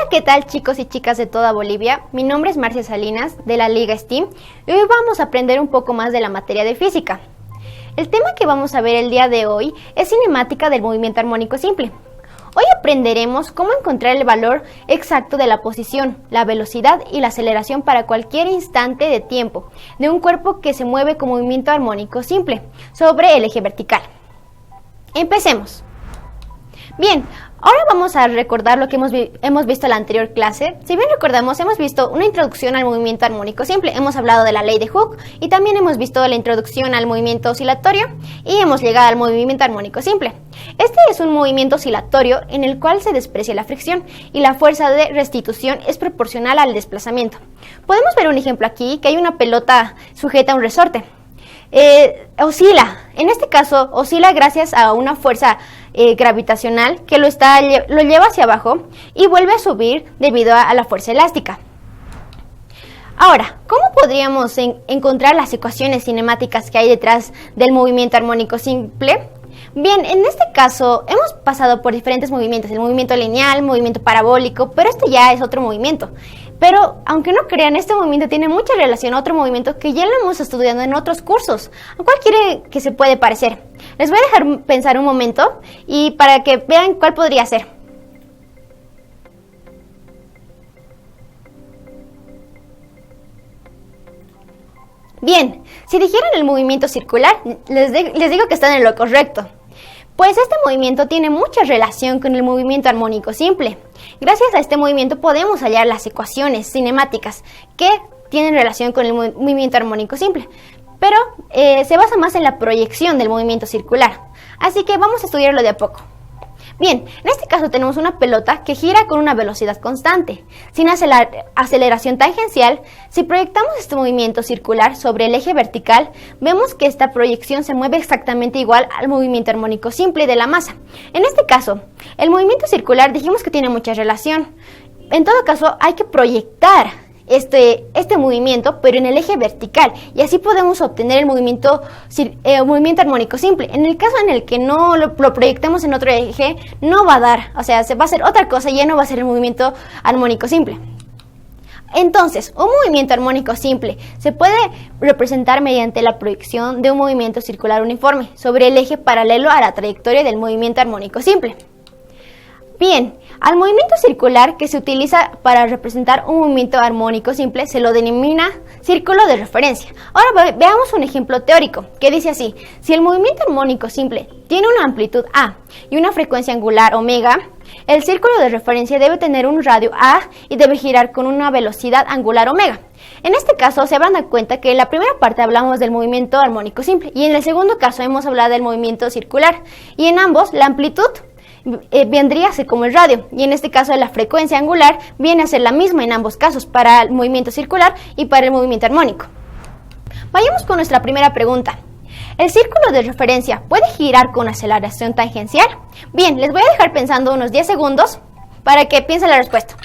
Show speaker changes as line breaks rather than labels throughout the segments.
¿qué tal chicos y chicas de toda Bolivia? Mi nombre es Marcia Salinas de la Liga STEAM y hoy vamos a aprender un poco más de la materia de física. El tema que vamos a ver el día de hoy es cinemática del movimiento armónico simple. Hoy aprenderemos cómo encontrar el valor exacto de la posición, la velocidad y la aceleración para cualquier instante de tiempo de un cuerpo que se mueve con movimiento armónico simple sobre el eje vertical. Empecemos. Bien, ahora vamos a recordar lo que hemos visto en la anterior clase. Si bien recordamos, hemos visto una introducción al movimiento armónico simple, hemos hablado de la ley de Hooke y también hemos visto la introducción al movimiento oscilatorio y hemos llegado al movimiento armónico simple. Este es un movimiento oscilatorio en el cual se desprecia la fricción y la fuerza de restitución es proporcional al desplazamiento. Podemos ver un ejemplo aquí, que hay una pelota sujeta a un resorte. Oscila, en este caso oscila gracias a una fuerza gravitacional que lo lleva hacia abajo y vuelve a subir debido a la fuerza elástica. Ahora, ¿cómo podríamos encontrar las ecuaciones cinemáticas que hay detrás del movimiento armónico simple? Bien, en este caso hemos pasado por diferentes movimientos, el movimiento lineal, movimiento parabólico, pero este ya es otro movimiento. Pero, aunque no crean, este movimiento tiene mucha relación a otro movimiento que ya lo hemos estudiado en otros cursos. ¿A cuál quiere que se puede parecer? Les voy a dejar pensar un momento y para que vean cuál podría ser. Bien, si dijeron el movimiento circular, les digo que están en lo correcto. Pues este movimiento tiene mucha relación con el movimiento armónico simple. Gracias a este movimiento podemos hallar las ecuaciones cinemáticas que tienen relación con el movimiento armónico simple, pero se basa más en la proyección del movimiento circular. Así que vamos a estudiarlo de a poco. Bien, en este caso tenemos una pelota que gira con una velocidad constante, sin aceleración tangencial. Si proyectamos este movimiento circular sobre el eje vertical, vemos que esta proyección se mueve exactamente igual al movimiento armónico simple de la masa. En este caso, el movimiento circular dijimos que tiene mucha relación. En todo caso, hay que proyectar este movimiento, pero en el eje vertical, y así podemos obtener el movimiento armónico simple. En el caso en el que no lo proyectemos en otro eje, no va a dar, o sea, se va a hacer otra cosa y ya no va a ser el movimiento armónico simple. Entonces, un movimiento armónico simple se puede representar mediante la proyección de un movimiento circular uniforme sobre el eje paralelo a la trayectoria del movimiento armónico simple. Bien, al movimiento circular que se utiliza para representar un movimiento armónico simple se lo denomina círculo de referencia. Ahora veamos un ejemplo teórico que dice así: si el movimiento armónico simple tiene una amplitud A y una frecuencia angular omega, el círculo de referencia debe tener un radio A y debe girar con una velocidad angular omega. En este caso se van a dar cuenta que en la primera parte hablamos del movimiento armónico simple y en el segundo caso hemos hablado del movimiento circular, y en ambos la amplitud vendría a ser como el radio, y en este caso la frecuencia angular viene a ser la misma en ambos casos, para el movimiento circular y para el movimiento armónico. Vayamos con nuestra primera pregunta. ¿El círculo de referencia puede girar con aceleración tangencial? Bien, les voy a dejar pensando unos 10 segundos para que piensen la respuesta.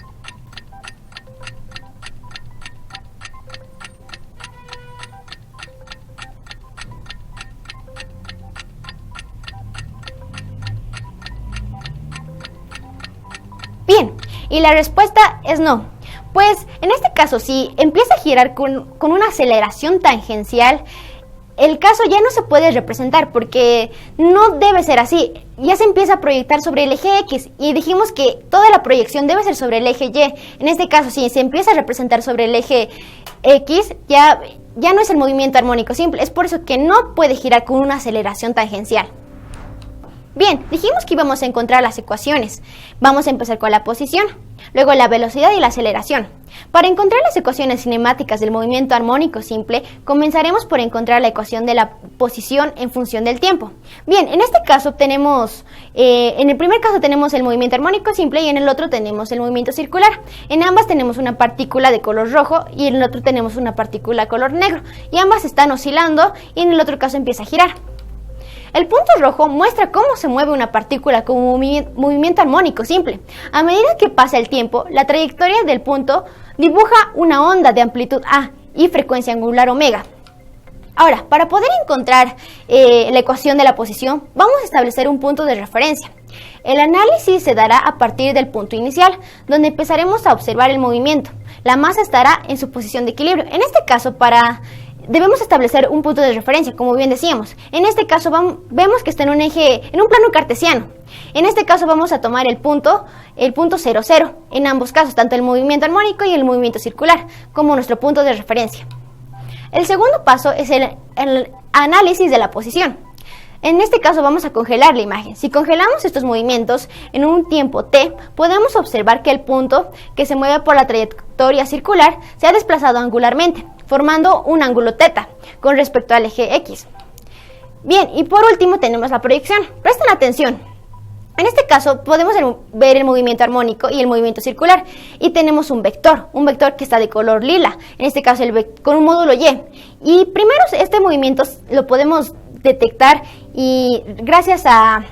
Bien, y la respuesta es no. Pues en este caso, si empieza a girar con una aceleración tangencial, el caso ya no se puede representar porque no debe ser así. Ya se empieza a proyectar sobre el eje X y dijimos que toda la proyección debe ser sobre el eje Y. En este caso, si se empieza a representar sobre el eje X, ya no es el movimiento armónico simple. Es por eso que no puede girar con una aceleración tangencial. Bien, dijimos que íbamos a encontrar las ecuaciones. Vamos a empezar con la posición, luego la velocidad y la aceleración. Para encontrar las ecuaciones cinemáticas del movimiento armónico simple, comenzaremos por encontrar la ecuación de la posición en función del tiempo. Bien, en este caso tenemos, en el primer caso tenemos el movimiento armónico simple y en el otro tenemos el movimiento circular. En ambas tenemos una partícula de color rojo y en el otro tenemos una partícula de color negro, y ambas están oscilando y en el otro caso empieza a girar. El punto rojo muestra cómo se mueve una partícula con movimiento armónico simple. A medida que pasa el tiempo, la trayectoria del punto dibuja una onda de amplitud A y frecuencia angular omega. Ahora, para poder encontrar la ecuación de la posición, vamos a establecer un punto de referencia. El análisis se dará a partir del punto inicial, donde empezaremos a observar el movimiento. La masa estará en su posición de equilibrio. En este caso, debemos establecer un punto de referencia, como bien decíamos. En este caso vemos que está en un plano cartesiano. En este caso vamos a tomar el punto 0, 0, en ambos casos, tanto el movimiento armónico y el movimiento circular, como nuestro punto de referencia. El segundo paso es el análisis de la posición. En este caso vamos a congelar la imagen. Si congelamos estos movimientos en un tiempo t, podemos observar que el punto que se mueve por la trayectoria circular se ha desplazado angularmente, formando un ángulo θ con respecto al eje x. Bien, y por último tenemos la proyección. Presten atención. En este caso podemos ver el movimiento armónico y el movimiento circular y tenemos un vector que está de color lila, en este caso con un módulo y. Y primero este movimiento lo podemos detectar y gracias a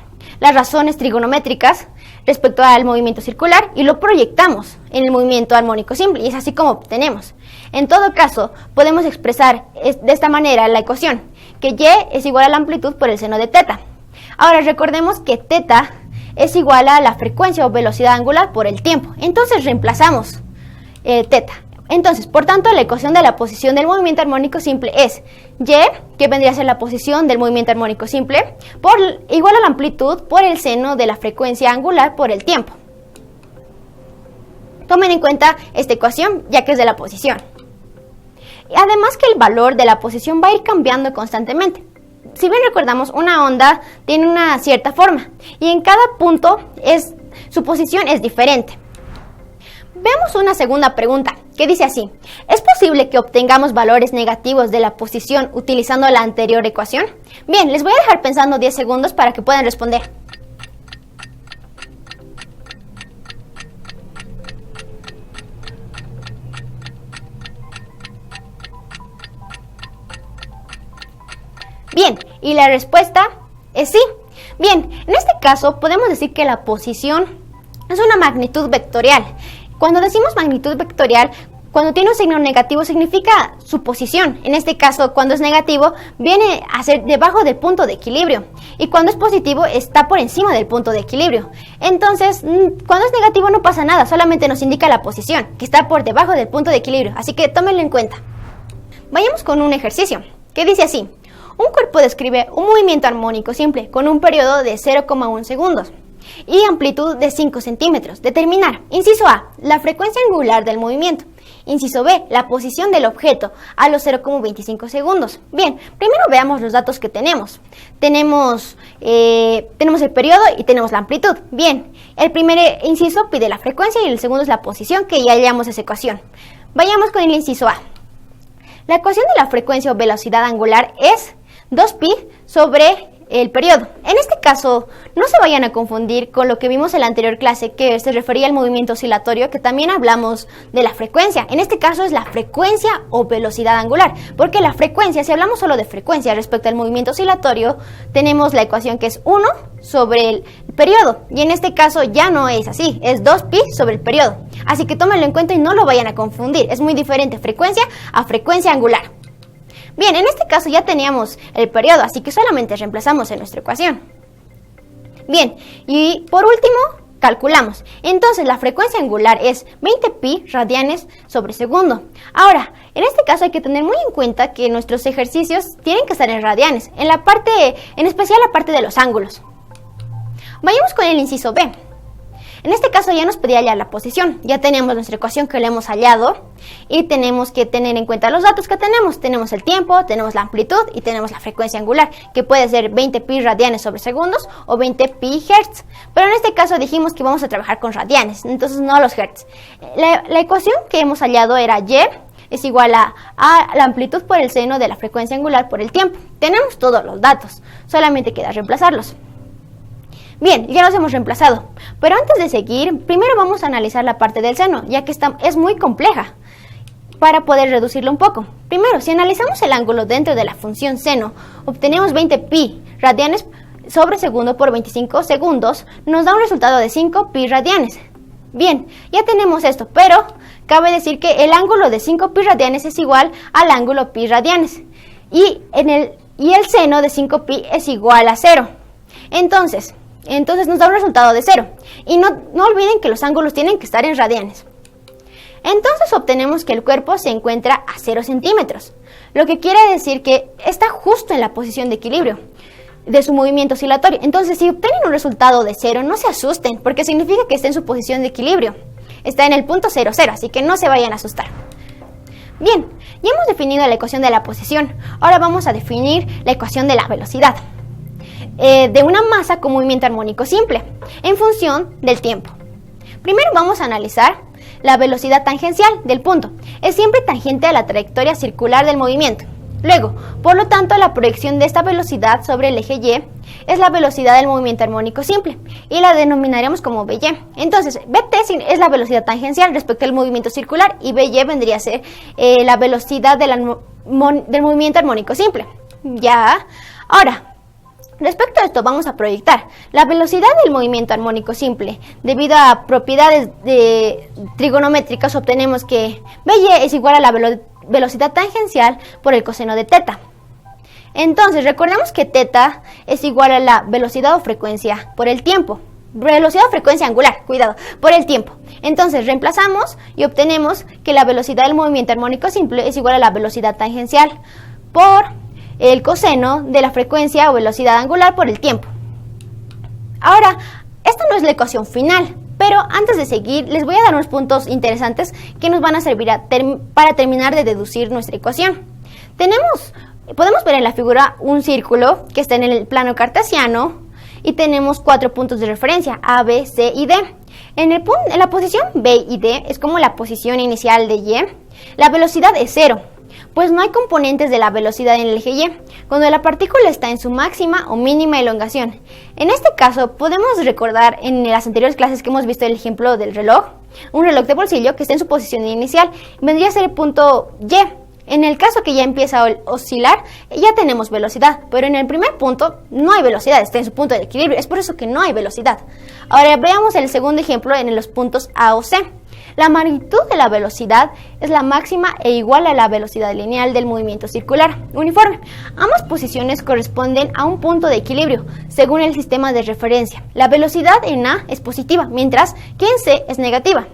las razones trigonométricas respecto al movimiento circular y lo proyectamos en el movimiento armónico simple y es así como obtenemos. En todo caso, podemos expresar de esta manera la ecuación, que y es igual a la amplitud por el seno de θ. Ahora recordemos que θ es igual a la frecuencia o velocidad angular por el tiempo. Entonces reemplazamos θ. Entonces, por tanto, la ecuación de la posición del movimiento armónico simple es y, que vendría a ser la posición del movimiento armónico simple, igual a la amplitud por el seno de la frecuencia angular por el tiempo. Tomen en cuenta esta ecuación, ya que es de la posición. Además que el valor de la posición va a ir cambiando constantemente. Si bien recordamos, una onda tiene una cierta forma y en cada punto su posición es diferente. Veamos una segunda pregunta, que dice así: ¿es posible que obtengamos valores negativos de la posición utilizando la anterior ecuación? Bien, les voy a dejar pensando 10 segundos para que puedan responder. Bien, y la respuesta es sí. Bien, en este caso podemos decir que la posición es una magnitud vectorial. Cuando decimos magnitud vectorial, cuando tiene un signo negativo significa su posición. En este caso, cuando es negativo, viene a ser debajo del punto de equilibrio. Y cuando es positivo, está por encima del punto de equilibrio. Entonces, cuando es negativo no pasa nada, solamente nos indica la posición, que está por debajo del punto de equilibrio. Así que tómenlo en cuenta. Vayamos con un ejercicio, que dice así: un cuerpo describe un movimiento armónico simple con un periodo de 0,1 segundos. Y amplitud de 5 centímetros. Determinar. Inciso A, la frecuencia angular del movimiento. Inciso B, la posición del objeto a los 0,25 segundos. Bien, primero veamos los datos que tenemos. Tenemos el periodo y tenemos la amplitud. Bien, el primer inciso pide la frecuencia y el segundo es la posición, que ya hallamos esa ecuación. Vayamos con el inciso A. La ecuación de la frecuencia o velocidad angular es 2pi sobre el periodo. En este caso, no se vayan a confundir con lo que vimos en la anterior clase, que se refería al movimiento oscilatorio, que también hablamos de la frecuencia. En este caso es la frecuencia o velocidad angular, porque la frecuencia, si hablamos solo de frecuencia respecto al movimiento oscilatorio, tenemos la ecuación que es 1 sobre el periodo, y en este caso ya no es así, es 2pi sobre el periodo. Así que tómenlo en cuenta y no lo vayan a confundir, es muy diferente frecuencia a frecuencia angular. Bien, en este caso ya teníamos el periodo, así que solamente reemplazamos en nuestra ecuación. Bien, y por último, calculamos. Entonces, la frecuencia angular es 20pi radianes sobre segundo. Ahora, en este caso hay que tener muy en cuenta que nuestros ejercicios tienen que estar en radianes, en especial la parte de los ángulos. Vayamos con el inciso B. En este caso ya nos pedía hallar la posición, ya tenemos nuestra ecuación que la hemos hallado y tenemos que tener en cuenta los datos que tenemos. Tenemos el tiempo, tenemos la amplitud y tenemos la frecuencia angular, que puede ser 20 pi radianes sobre segundos o 20 pi hertz. Pero en este caso dijimos que vamos a trabajar con radianes, entonces no los hertz. La ecuación que hemos hallado era y es igual a la amplitud por el seno de la frecuencia angular por el tiempo. Tenemos todos los datos, solamente queda reemplazarlos. Bien, ya los hemos reemplazado, pero antes de seguir, primero vamos a analizar la parte del seno, ya que es muy compleja, para poder reducirlo un poco. Primero, si analizamos el ángulo dentro de la función seno, obtenemos 20 pi radianes sobre segundo por 25 segundos, nos da un resultado de 5 pi radianes. Bien, ya tenemos esto, pero cabe decir que el ángulo de 5 pi radianes es igual al ángulo pi radianes, y el seno de 5 pi es igual a 0. Entonces, Entonces nos da un resultado de 0. Y no olviden que los ángulos tienen que estar en radianes. Entonces obtenemos que el cuerpo se encuentra a 0 centímetros, lo que quiere decir que está justo en la posición de equilibrio de su movimiento oscilatorio. Entonces, si obtienen un resultado de 0, no se asusten, porque significa que está en su posición de equilibrio. Está en el punto 0, 0, así que no se vayan a asustar. Bien, ya hemos definido la ecuación de la posición. Ahora vamos a definir la ecuación de la velocidad de una masa con movimiento armónico simple, en función del tiempo. Primero vamos a analizar la velocidad tangencial del punto. Es siempre tangente a la trayectoria circular del movimiento. Luego, por lo tanto, la proyección de esta velocidad sobre el eje Y es la velocidad del movimiento armónico simple y la denominaremos como By. Entonces, Bt es la velocidad tangencial respecto al movimiento circular y By vendría a ser la velocidad del movimiento armónico simple. Ya, ahora, respecto a esto vamos a proyectar la velocidad del movimiento armónico simple. Debido a propiedades trigonométricas obtenemos que By es igual a la velocidad tangencial por el coseno de teta. Entonces recordemos que teta es igual a la velocidad o frecuencia por el tiempo. Velocidad o frecuencia angular, cuidado, por el tiempo. Entonces reemplazamos y obtenemos que la velocidad del movimiento armónico simple es igual a la velocidad tangencial por el coseno de la frecuencia o velocidad angular por el tiempo. Ahora, esta no es la ecuación final, pero antes de seguir les voy a dar unos puntos interesantes que nos van a servir para terminar de deducir nuestra ecuación. Podemos ver en la figura un círculo que está en el plano cartesiano y tenemos 4 puntos de referencia, A, B, C y D. En la posición B y D es como la posición inicial de Y. La velocidad es 0. Pues no hay componentes de la velocidad en el eje Y, cuando la partícula está en su máxima o mínima elongación. En este caso, podemos recordar en las anteriores clases que hemos visto el ejemplo del reloj, un reloj de bolsillo que está en su posición inicial, vendría a ser el punto Y. En el caso que ya empieza a oscilar, ya tenemos velocidad, pero en el primer punto no hay velocidad, está en su punto de equilibrio, es por eso que no hay velocidad. Ahora veamos el segundo ejemplo en los puntos A o C. La magnitud de la velocidad es la máxima e igual a la velocidad lineal del movimiento circular uniforme. Ambas posiciones corresponden a un punto de equilibrio, según el sistema de referencia. La velocidad en A es positiva, mientras que en C es negativa.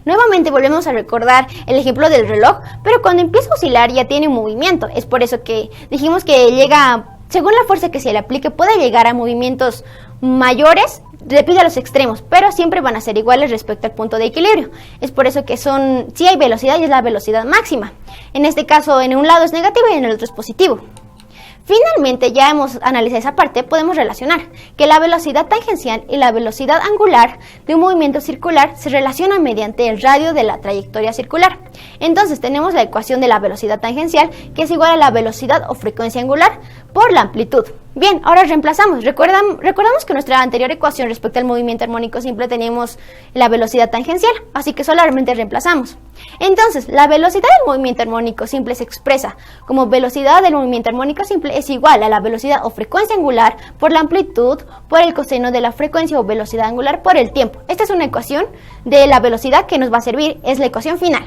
Nuevamente volvemos a recordar el ejemplo del reloj, pero cuando empieza a oscilar ya tiene movimiento. Es por eso que dijimos que llega, según la fuerza que se le aplique, puede llegar a movimientos mayores debido a los extremos, pero siempre van a ser iguales respecto al punto de equilibrio. Es por eso que sí hay velocidad y es la velocidad máxima. En este caso, en un lado es negativo y en el otro es positivo. Finalmente, ya hemos analizado esa parte, podemos relacionar que la velocidad tangencial y la velocidad angular de un movimiento circular se relacionan mediante el radio de la trayectoria circular. Entonces tenemos la ecuación de la velocidad tangencial, que es igual a la velocidad o frecuencia angular por la amplitud. Bien, ahora reemplazamos. Recordamos que en nuestra anterior ecuación respecto al movimiento armónico simple teníamos la velocidad tangencial, así que solamente reemplazamos. Entonces, la velocidad del movimiento armónico simple se expresa como velocidad del movimiento armónico simple es igual a la velocidad o frecuencia angular por la amplitud por el coseno de la frecuencia o velocidad angular por el tiempo. Esta es una ecuación de la velocidad que nos va a servir, es la ecuación final.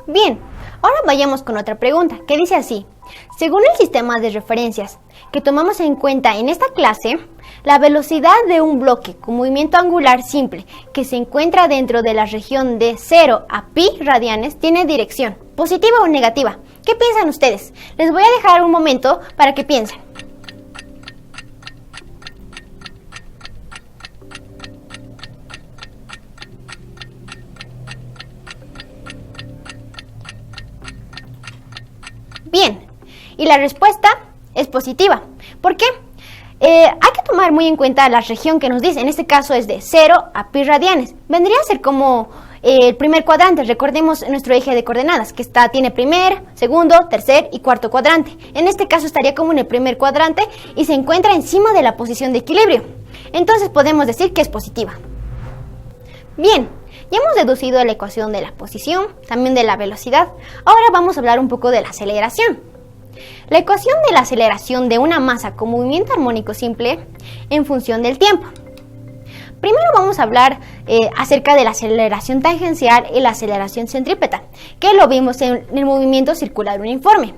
Bien, ahora vayamos con otra pregunta, que dice así. Según el sistema de referencias que tomamos en cuenta en esta clase, la velocidad de un bloque con movimiento angular simple que se encuentra dentro de la región de 0 a pi radianes tiene dirección, positiva o negativa. ¿Qué piensan ustedes? Les voy a dejar un momento para que piensen. Bien, y la respuesta es positiva. ¿Por qué? Hay que tomar muy en cuenta la región que nos dice. En este caso es de 0 a pi radianes. Vendría a ser como el primer cuadrante. Recordemos nuestro eje de coordenadas, que tiene primer, segundo, tercer y cuarto cuadrante. En este caso estaría como en el primer cuadrante y se encuentra encima de la posición de equilibrio. Entonces podemos decir que es positiva. Bien, ya hemos deducido la ecuación de la posición, también de la velocidad. Ahora vamos a hablar un poco de la aceleración. La ecuación de la aceleración de una masa con movimiento armónico simple en función del tiempo. Primero vamos a hablar acerca de la aceleración tangencial y la aceleración centrípeta, que lo vimos en el movimiento circular uniforme.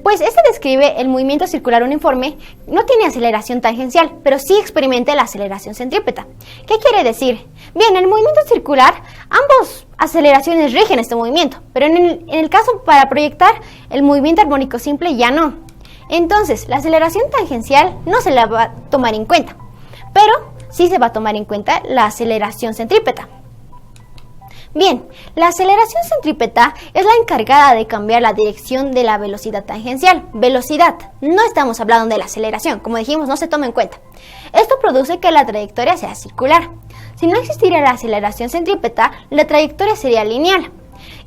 Pues este describe el movimiento circular uniforme, no tiene aceleración tangencial, pero sí experimenta la aceleración centrípeta. ¿Qué quiere decir? Bien, en el movimiento circular, ambas aceleraciones rigen este movimiento, pero en el caso para proyectar el movimiento armónico simple ya no. Entonces, la aceleración tangencial no se la va a tomar en cuenta, pero sí se va a tomar en cuenta la aceleración centrípeta. Bien, la aceleración centrípeta es la encargada de cambiar la dirección de la velocidad tangencial. Velocidad, no estamos hablando de la aceleración, como dijimos, no se toma en cuenta. Esto produce que la trayectoria sea circular. Si no existiera la aceleración centrípeta, la trayectoria sería lineal.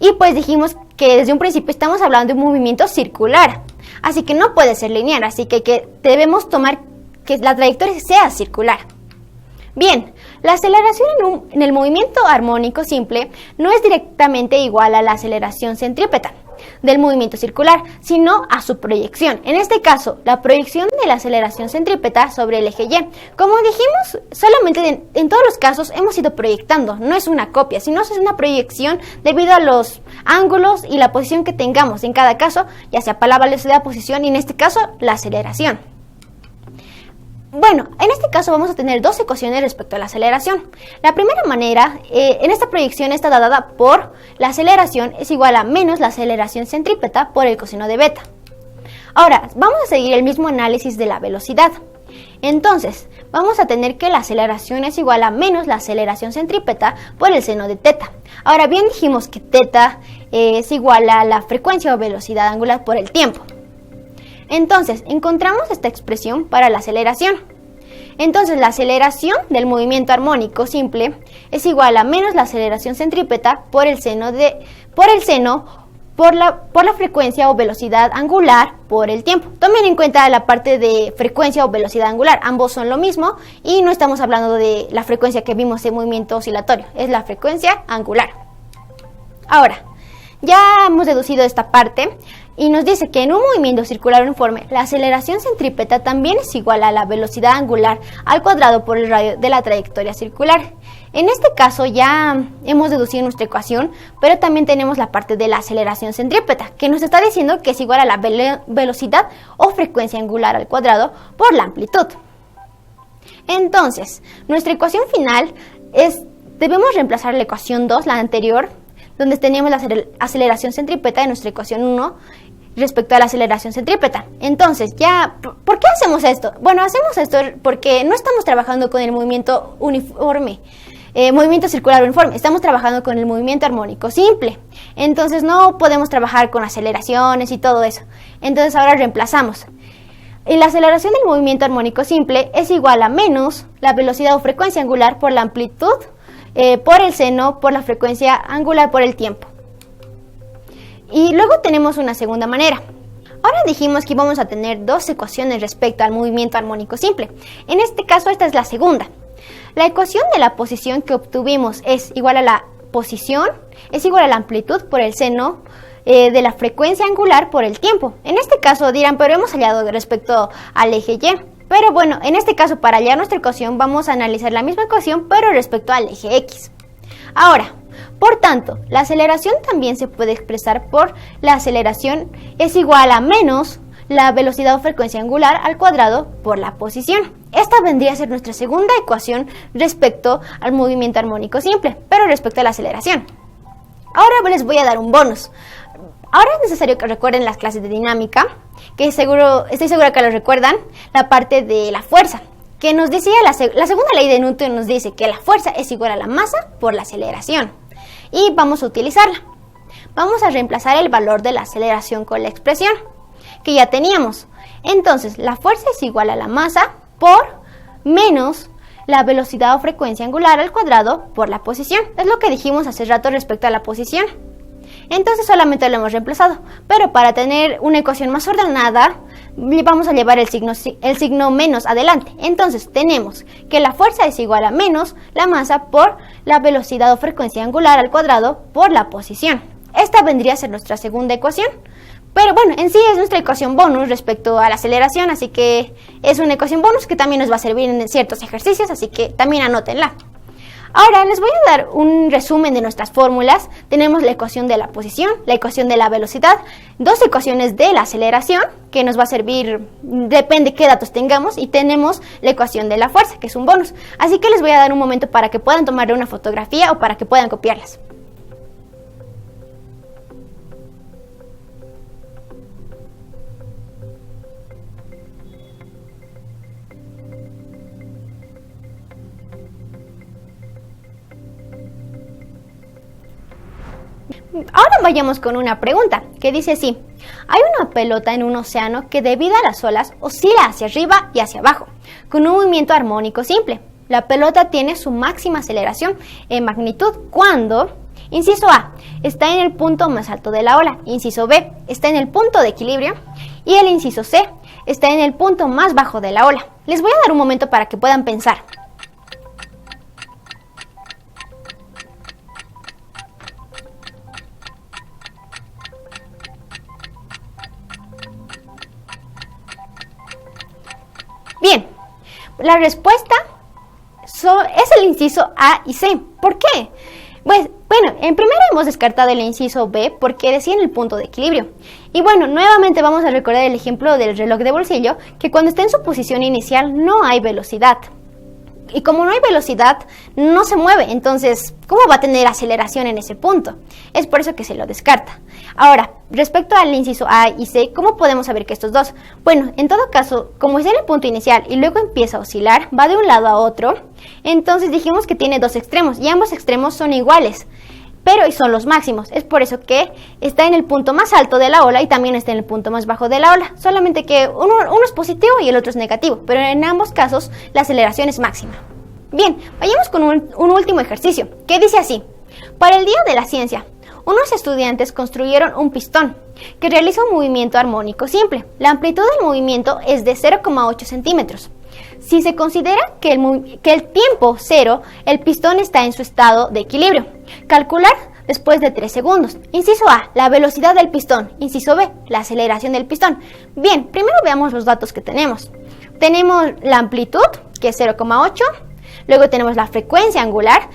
Y pues dijimos que desde un principio estamos hablando de un movimiento circular, así que no puede ser lineal, así que debemos tomar que la trayectoria sea circular. Bien, la aceleración en el movimiento armónico simple no es directamente igual a la aceleración centrípeta del movimiento circular, sino a su proyección. En este caso, la proyección de la aceleración centrípeta sobre el eje Y. Como dijimos, solamente en todos los casos hemos ido proyectando, no es una copia, sino es una proyección debido a los ángulos y la posición que tengamos en cada caso, ya sea para la velocidad, posición y en este caso la aceleración. Bueno, en este caso vamos a tener dos ecuaciones respecto a la aceleración. La primera manera, en esta proyección está dada por la aceleración es igual a menos la aceleración centrípeta por el coseno de beta. Ahora, vamos a seguir el mismo análisis de la velocidad. Entonces, vamos a tener que la aceleración es igual a menos la aceleración centrípeta por el seno de teta. Ahora bien, dijimos que teta es igual a la frecuencia o velocidad angular por el tiempo. Entonces, encontramos esta expresión para la aceleración. Entonces, la aceleración del movimiento armónico simple es igual a menos la aceleración centrípeta por el seno por la frecuencia o velocidad angular por el tiempo. Tomen en cuenta la parte de frecuencia o velocidad angular, ambos son lo mismo y no estamos hablando de la frecuencia que vimos en movimiento oscilatorio, es la frecuencia angular. Ahora, ya hemos deducido esta parte y nos dice que en un movimiento circular uniforme, la aceleración centrípeta también es igual a la velocidad angular al cuadrado por el radio de la trayectoria circular. En este caso ya hemos deducido nuestra ecuación, pero también tenemos la parte de la aceleración centrípeta, que nos está diciendo que es igual a la velocidad o frecuencia angular al cuadrado por la amplitud. Entonces, nuestra ecuación final debemos reemplazar la ecuación 2, la anterior, donde teníamos la aceleración centrípeta de nuestra ecuación 1 respecto a la aceleración centrípeta. Entonces, ¿por qué hacemos esto? Bueno, hacemos esto porque no estamos trabajando con el movimiento uniforme, movimiento circular uniforme, estamos trabajando con el movimiento armónico simple. Entonces, no podemos trabajar con aceleraciones y todo eso. Entonces, ahora reemplazamos. Y la aceleración del movimiento armónico simple es igual a menos la velocidad o frecuencia angular por la amplitud por el seno, por la frecuencia angular, por el tiempo. Y luego tenemos una segunda manera. Ahora dijimos que íbamos a tener dos ecuaciones respecto al movimiento armónico simple. En este caso, esta es la segunda. La ecuación de la posición que obtuvimos es igual a la posición, es igual a la amplitud por el seno de la frecuencia angular por el tiempo. En este caso dirán, pero hemos hallado respecto al eje Y. Pero bueno, en este caso, para hallar nuestra ecuación, vamos a analizar la misma ecuación, pero respecto al eje X. Ahora, por tanto, la aceleración también se puede expresar por la aceleración es igual a menos la velocidad o frecuencia angular al cuadrado por la posición. Esta vendría a ser nuestra segunda ecuación respecto al movimiento armónico simple, pero respecto a la aceleración. Ahora les voy a dar un bonus. Ahora es necesario que recuerden las clases de dinámica, que estoy segura que lo recuerdan, la parte de la fuerza, que nos decía la segunda ley de Newton nos dice que la fuerza es igual a la masa por la aceleración. Y vamos a utilizarla. Vamos a reemplazar el valor de la aceleración con la expresión que ya teníamos. Entonces, la fuerza es igual a la masa por menos la velocidad o frecuencia angular al cuadrado por la posición. Es lo que dijimos hace rato respecto a la posición. Entonces solamente lo hemos reemplazado, pero para tener una ecuación más ordenada vamos a llevar el signo menos adelante. Entonces tenemos que la fuerza es igual a menos la masa por la velocidad o frecuencia angular al cuadrado por la posición. Esta vendría a ser nuestra segunda ecuación, pero bueno, en sí es nuestra ecuación bonus respecto a la aceleración, así que es una ecuación bonus que también nos va a servir en ciertos ejercicios, así que también anótenla. Ahora les voy a dar un resumen de nuestras fórmulas. Tenemos la ecuación de la posición, la ecuación de la velocidad, dos ecuaciones de la aceleración, que nos va a servir, depende qué datos tengamos, y tenemos la ecuación de la fuerza, que es un bonus. Así que les voy a dar un momento para que puedan tomarle una fotografía o para que puedan copiarlas. Ahora vayamos con una pregunta que dice así: hay una pelota en un océano que debido a las olas oscila hacia arriba y hacia abajo, con un movimiento armónico simple. La pelota tiene su máxima aceleración en magnitud cuando, inciso A, está en el punto más alto de la ola, inciso B, está en el punto de equilibrio, y el inciso C, está en el punto más bajo de la ola. Les voy a dar un momento para que puedan pensar. Bien, la respuesta es el inciso A y C. ¿Por qué? Pues, bueno, en primero hemos descartado el inciso B porque decía en el punto de equilibrio. Y bueno, nuevamente vamos a recordar el ejemplo del reloj de bolsillo, que cuando está en su posición inicial no hay velocidad. Y como no hay velocidad, no se mueve. Entonces, ¿cómo va a tener aceleración en ese punto? Es por eso que se lo descarta. Ahora, respecto al inciso A y C, ¿cómo podemos saber que estos dos? Bueno, en todo caso, como está en el punto inicial y luego empieza a oscilar, va de un lado a otro, entonces dijimos que tiene dos extremos y ambos extremos son iguales, pero son los máximos. Es por eso que está en el punto más alto de la ola y también está en el punto más bajo de la ola. Solamente que uno es positivo y el otro es negativo, pero en ambos casos la aceleración es máxima. Bien, vayamos con un último ejercicio, que dice así: para el Día de la Ciencia, unos estudiantes construyeron un pistón que realiza un movimiento armónico simple. La amplitud del movimiento es de 0,8 centímetros. Si se considera que el tiempo cero, el pistón está en su estado de equilibrio. Calcular después de 3 segundos. Inciso A, la velocidad del pistón. Inciso B, la aceleración del pistón. Bien, primero veamos los datos que tenemos. Tenemos la amplitud, que es 0,8. Luego tenemos la frecuencia angular,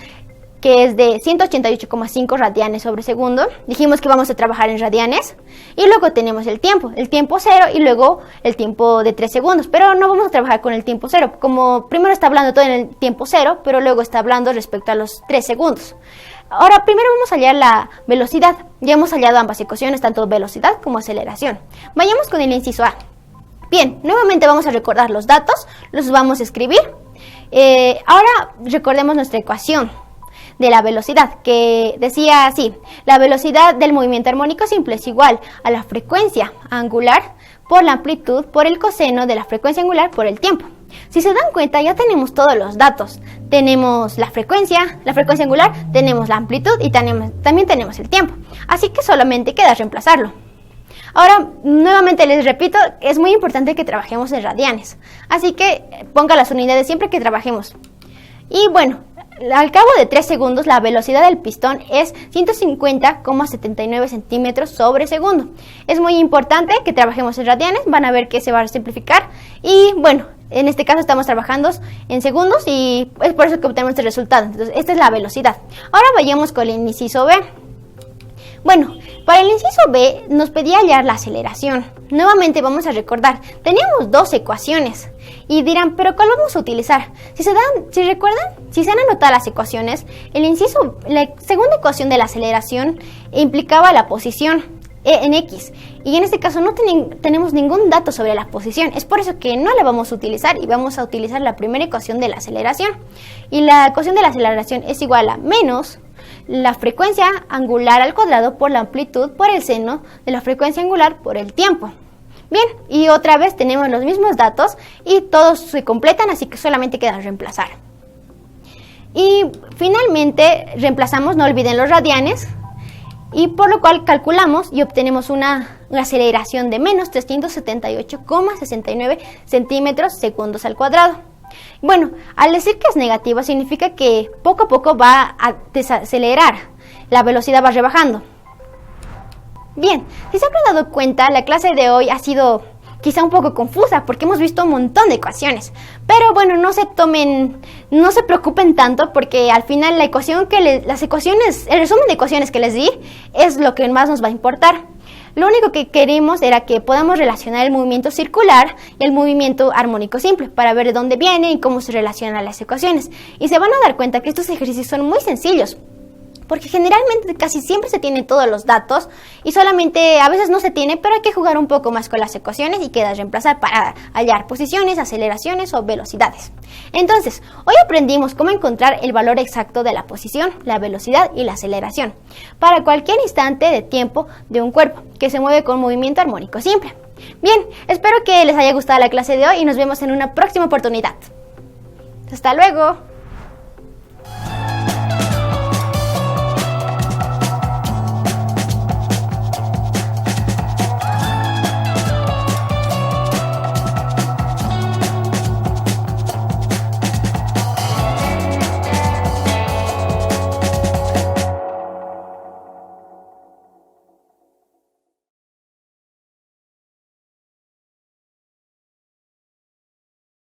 que es de 188,5 radianes sobre segundo. Dijimos que vamos a trabajar en radianes. Y luego tenemos el tiempo cero y luego el tiempo de 3 segundos. Pero no vamos a trabajar con el tiempo cero, como primero está hablando todo en el tiempo cero, pero luego está hablando respecto a los 3 segundos. Ahora, primero vamos a hallar la velocidad. Ya hemos hallado ambas ecuaciones, tanto velocidad como aceleración. Vayamos con el inciso A. Bien, nuevamente vamos a recordar los datos, los vamos a escribir. Ahora recordemos nuestra ecuación de la velocidad, que decía así: la velocidad del movimiento armónico simple es igual a la frecuencia angular por la amplitud por el coseno de la frecuencia angular por el tiempo. Si se dan cuenta, ya tenemos todos los datos. Tenemos la frecuencia angular, tenemos la amplitud y también tenemos el tiempo. Así que solamente queda reemplazarlo. Ahora, nuevamente les repito, es muy importante que trabajemos en radianes. Así que ponga las unidades siempre que trabajemos. Y bueno, al cabo de 3 segundos, la velocidad del pistón es 150,79 centímetros sobre segundo. Es muy importante que trabajemos en radianes, van a ver que se va a simplificar. Y bueno, en este caso estamos trabajando en segundos y es por eso que obtenemos este resultado. Entonces, esta es la velocidad. Ahora vayamos con el inciso B. Bueno, para el inciso B nos pedía hallar la aceleración. Nuevamente vamos a recordar, teníamos dos ecuaciones y dirán, ¿pero cuál vamos a utilizar? Si recuerdan, si se han anotado las ecuaciones, la segunda ecuación de la aceleración implicaba la posición en X. Y en este caso no tenemos ningún dato sobre la posición. Es por eso que no la vamos a utilizar y vamos a utilizar la primera ecuación de la aceleración. Y la ecuación de la aceleración es igual a menos la frecuencia angular al cuadrado por la amplitud por el seno de la frecuencia angular por el tiempo. Bien, y otra vez tenemos los mismos datos y todos se completan, así que solamente queda reemplazar. Y finalmente reemplazamos, no olviden los radianes, y por lo cual calculamos y obtenemos una aceleración de menos 378,69 centímetros segundos al cuadrado. Bueno, al decir que es negativa significa que poco a poco va a desacelerar, la velocidad va rebajando. Bien, si se habrán dado cuenta, la clase de hoy ha sido quizá un poco confusa porque hemos visto un montón de ecuaciones. Pero bueno, no se preocupen tanto porque al final el resumen de ecuaciones que les di es lo que más nos va a importar. Lo único que queremos era que podamos relacionar el movimiento circular y el movimiento armónico simple para ver de dónde viene y cómo se relacionan las ecuaciones. Y se van a dar cuenta que estos ejercicios son muy sencillos, porque generalmente casi siempre se tienen todos los datos y solamente a veces no se tiene, pero hay que jugar un poco más con las ecuaciones y queda reemplazar para hallar posiciones, aceleraciones o velocidades. Entonces, hoy aprendimos cómo encontrar el valor exacto de la posición, la velocidad y la aceleración para cualquier instante de tiempo de un cuerpo que se mueve con movimiento armónico simple. Bien, espero que les haya gustado la clase de hoy y nos vemos en una próxima oportunidad. ¡Hasta luego!